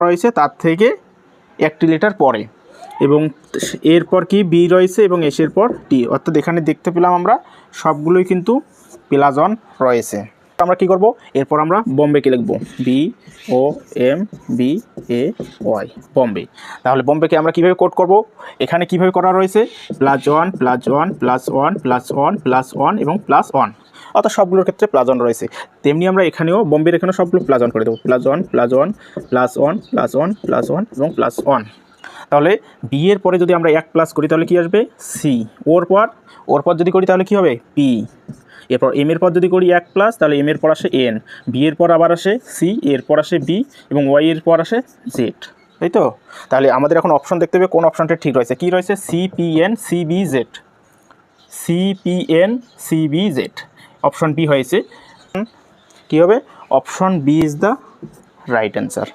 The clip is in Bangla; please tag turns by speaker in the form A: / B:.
A: রয়েছে তার থেকে 1 লিটার পরে, এবং এরপর কি বি রয়েছে এবং এসের পর টি, অর্থাৎ এখানে দেখতে পেলাম আমরা সবগুলোই কিন্তু প্লাজন রয়েছে। আমরা কি করব, এরপর আমরা বোম্বেকে লিখব, BOMBE বোম্বে। তাহলে বোম্বেকে আমরা কিভাবে কোড করব, এখানে কিভাবে করা রয়েছে +1 +1 +1 +1 +1 এবং +1, অর্থাৎ সবগুলোর ক্ষেত্রে +1 রয়েছে। তেমনি আমরা এখানেও বোম্বের এখানেও সবগুলো +1 করে দেবো, +1 +1 +1 +1 +1 এবং +1। তাহলে বি এর পরে যদি আমরা 1 প্লাস করি তাহলে কি আসবে সি, ওর পর যদি করি তাহলে কি হবে পি, এরপর এম এর পর যদি করি 1 প্লাস তাহলে এম এর পর আসে এন, বি এর পর আবার আসে সি, এর পর আসে বি এবং ওয়াই এর পর আসে জেড, তাই তো। তাহলে আমাদের এখন অপশন দেখতে হবে কোন অপশনটা ঠিক রয়েছে, কি রয়েছে CPN CBZ, CPN CBZ, option B হয়েছে। কি হবে option B is the right answer.